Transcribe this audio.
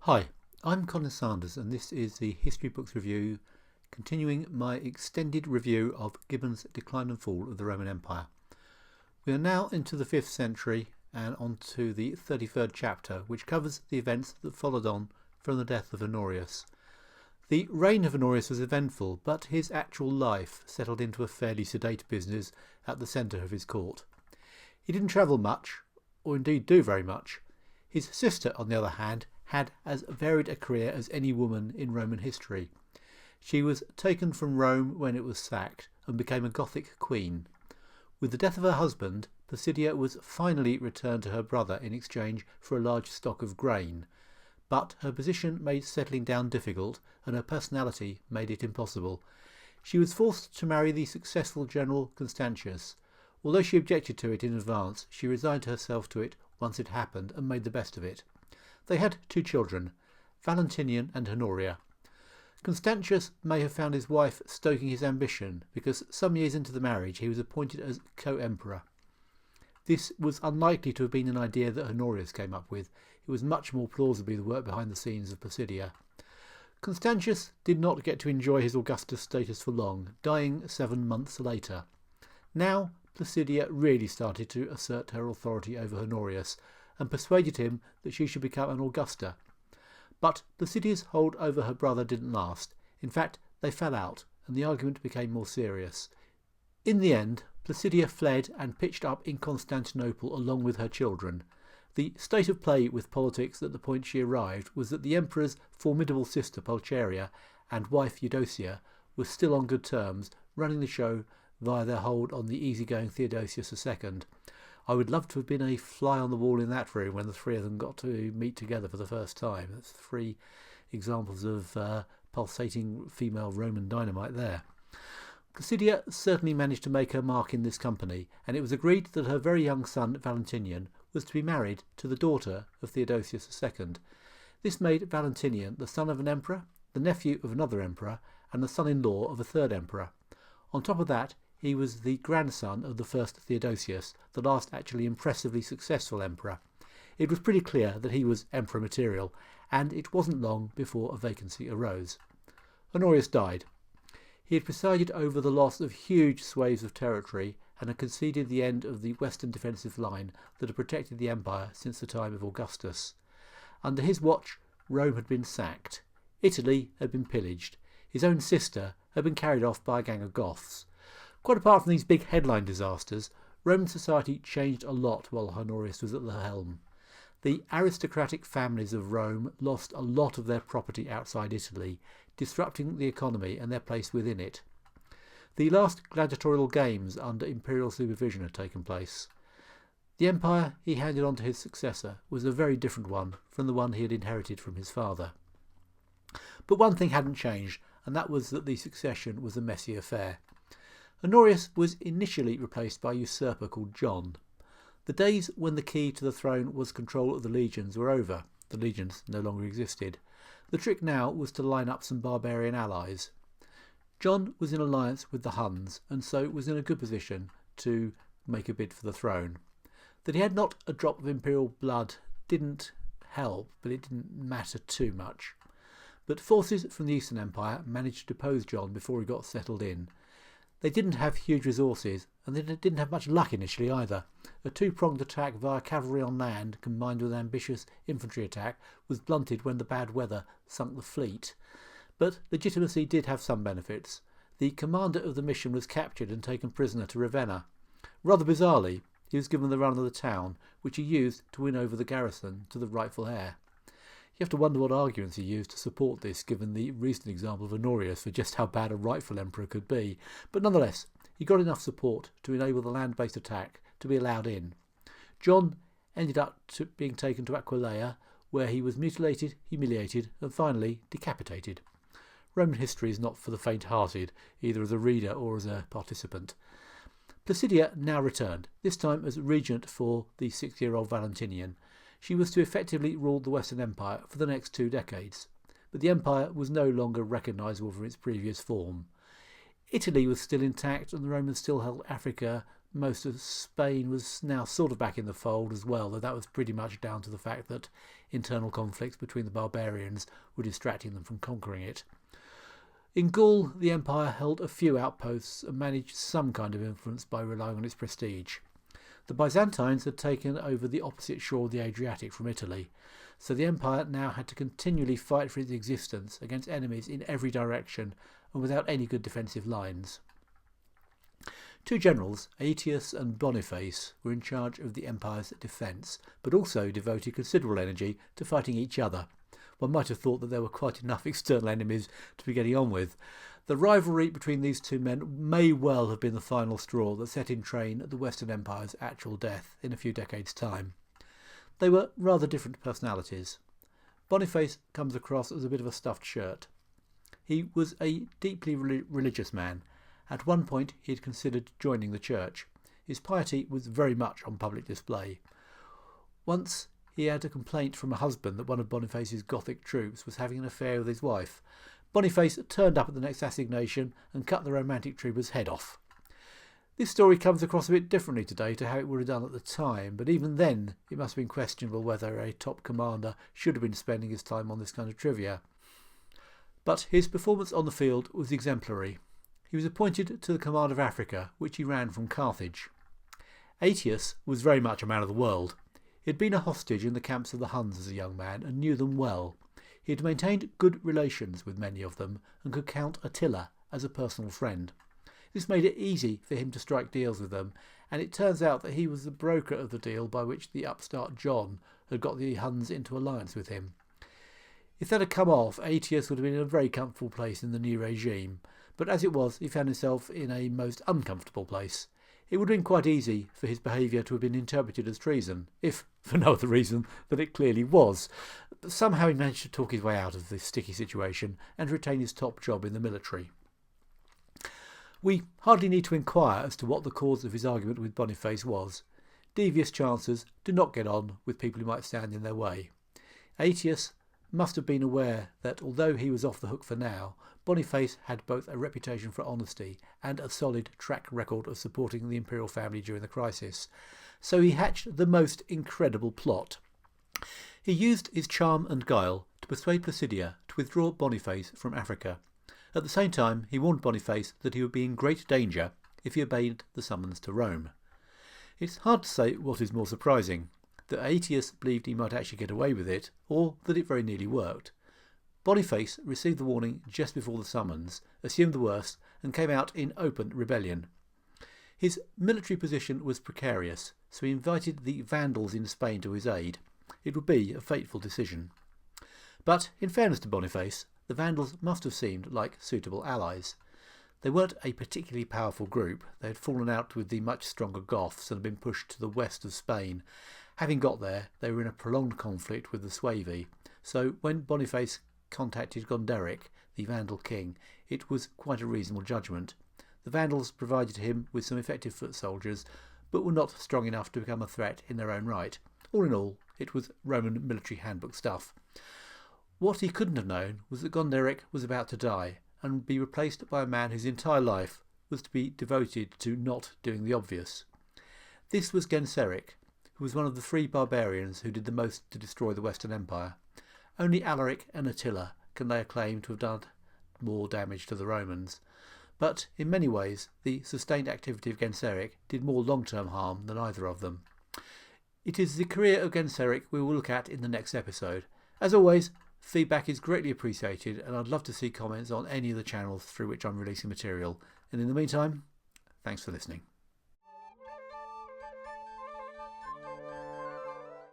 Hi, I'm Colin Sanders and this is the History Books Review, continuing my extended review of Gibbon's Decline and Fall of the Roman Empire. We are now into the 5th century and on to the 33rd chapter, which covers the events that followed on from the death of Honorius. The reign of Honorius was eventful, but his actual life settled into a fairly sedate business at the centre of his court. He didn't travel much, or indeed do very much. His sister, on the other hand, had as varied a career as any woman in Roman history. She was taken from Rome when it was sacked and became a Gothic queen. With the death of her husband, Placidia was finally returned to her brother in exchange for a large stock of grain, but her position made settling down difficult and her personality made it impossible. She was forced to marry the successful general Constantius. Although she objected to it in advance, she resigned herself to it once it happened and made the best of it. They had 2 children, Valentinian and Honoria. Constantius may have found his wife stoking his ambition, because some years into the marriage he was appointed as co-emperor. This was unlikely to have been an idea that Honorius came up with. It was much more plausibly the work behind the scenes of Placidia. Constantius did not get to enjoy his Augustus status for long, dying 7 months later. Now Placidia really started to assert her authority over Honorius, and persuaded him that she should become an Augusta. But Placidia's hold over her brother didn't last. In fact, they fell out, and the argument became more serious. In the end, Placidia fled and pitched up in Constantinople along with her children. The state of play with politics at the point she arrived was that the emperor's formidable sister Pulcheria and wife Eudocia were still on good terms, running the show via their hold on the easygoing Theodosius II. I would love to have been a fly on the wall in that room when the 3 of them got to meet together for the first time. That's 3 examples of pulsating female Roman dynamite there. Placidia certainly managed to make her mark in this company, and it was agreed that her very young son Valentinian was to be married to the daughter of Theodosius II. This made Valentinian the son of an emperor, the nephew of another emperor, and the son-in-law of a 3rd emperor. On top of that, he was the grandson of the first Theodosius, the last actually impressively successful emperor. It was pretty clear that he was emperor material, and it wasn't long before a vacancy arose. Honorius died. He had presided over the loss of huge swathes of territory and had conceded the end of the western defensive line that had protected the empire since the time of Augustus. Under his watch, Rome had been sacked. Italy had been pillaged. His own sister had been carried off by a gang of Goths. Quite apart from these big headline disasters, Roman society changed a lot while Honorius was at the helm. The aristocratic families of Rome lost a lot of their property outside Italy, disrupting the economy and their place within it. The last gladiatorial games under imperial supervision had taken place. The empire he handed on to his successor was a very different one from the one he had inherited from his father. But one thing hadn't changed, and that was that the succession was a messy affair. Honorius was initially replaced by a usurper called John. The days when the key to the throne was control of the legions were over. The legions no longer existed. The trick now was to line up some barbarian allies. John was in alliance with the Huns, and so was in a good position to make a bid for the throne. That he had not a drop of imperial blood didn't help, but it didn't matter too much. But forces from the Eastern Empire managed to depose John before he got settled in. They didn't have huge resources, and they didn't have much luck initially either. A 2-pronged attack via cavalry on land, combined with an ambitious infantry attack, was blunted when the bad weather sunk the fleet. But legitimacy did have some benefits. The commander of the mission was captured and taken prisoner to Ravenna. Rather bizarrely, he was given the run of the town, which he used to win over the garrison to the rightful heir. You have to wonder what arguments he used to support this, given the recent example of Honorius for just how bad a rightful emperor could be. But nonetheless, he got enough support to enable the land-based attack to be allowed in. John ended up being taken to Aquileia, where he was mutilated, humiliated, and finally decapitated. Roman history is not for the faint-hearted, either as a reader or as a participant. Placidia now returned, this time as regent for the 6-year-old Valentinian. She was to effectively rule the Western Empire for the next 2 decades, but the empire was no longer recognisable from its previous form. Italy was still intact and the Romans still held Africa, most of Spain was now sort of back in the fold as well, though that was pretty much down to the fact that internal conflicts between the barbarians were distracting them from conquering it. In Gaul, the empire held a few outposts and managed some kind of influence by relying on its prestige. The Byzantines had taken over the opposite shore of the Adriatic from Italy, so the empire now had to continually fight for its existence against enemies in every direction and without any good defensive lines. Two generals, Aetius and Boniface, were in charge of the empire's defence, but also devoted considerable energy to fighting each other. One might have thought that there were quite enough external enemies to be getting on with. The rivalry between these two men may well have been the final straw that set in train the Western Empire's actual death in a few decades' time. They were rather different personalities. Boniface comes across as a bit of a stuffed shirt. He was a deeply religious man. At one point he had considered joining the church. His piety was very much on public display. Once he had a complaint from a husband that one of Boniface's Gothic troops was having an affair with his wife. Boniface turned up at the next assignation and cut the romantic trooper's head off. This story comes across a bit differently today to how it would have done at the time, but even then it must have been questionable whether a top commander should have been spending his time on this kind of trivia. But his performance on the field was exemplary. He was appointed to the command of Africa, which he ran from Carthage. Aetius was very much a man of the world. He had been a hostage in the camps of the Huns as a young man and knew them well. He had maintained good relations with many of them and could count Attila as a personal friend. This made it easy for him to strike deals with them, and it turns out that he was the broker of the deal by which the upstart John had got the Huns into alliance with him. If that had come off, Aetius would have been in a very comfortable place in the new regime, but as it was, he found himself in a most uncomfortable place. It would have been quite easy for his behaviour to have been interpreted as treason, if for no other reason than it clearly was. But somehow he managed to talk his way out of this sticky situation and retain his top job in the military. We hardly need to inquire as to what the cause of his argument with Boniface was. Devious chancers do not get on with people who might stand in their way. Aetius must have been aware that although he was off the hook for now, Boniface had both a reputation for honesty and a solid track record of supporting the imperial family during the crisis, so he hatched the most incredible plot. He used his charm and guile to persuade Placidia to withdraw Boniface from Africa. At the same time, he warned Boniface that he would be in great danger if he obeyed the summons to Rome. It's hard to say what is more surprising, that Aetius believed he might actually get away with it, or that it very nearly worked. Boniface received the warning just before the summons, assumed the worst, and came out in open rebellion. His military position was precarious, so he invited the Vandals in Spain to his aid. It would be a fateful decision. But, in fairness to Boniface, the Vandals must have seemed like suitable allies. They weren't a particularly powerful group. They had fallen out with the much stronger Goths and had been pushed to the west of Spain. Having got there, they were in a prolonged conflict with the Suevi, so when Boniface contacted Gonderic, the Vandal king, it was quite a reasonable judgment. The Vandals provided him with some effective foot soldiers, but were not strong enough to become a threat in their own right. All in all, it was Roman military handbook stuff. What he couldn't have known was that Gonderic was about to die, and would be replaced by a man whose entire life was to be devoted to not doing the obvious. This was Genseric, who was one of the three barbarians who did the most to destroy the Western Empire. Only Alaric and Attila can lay a claim to have done more damage to the Romans, but in many ways the sustained activity of Genseric did more long-term harm than either of them. It is the career of Genseric we will look at in the next episode. As always, feedback is greatly appreciated, and I'd love to see comments on any of the channels through which I'm releasing material. And in the meantime, thanks for listening.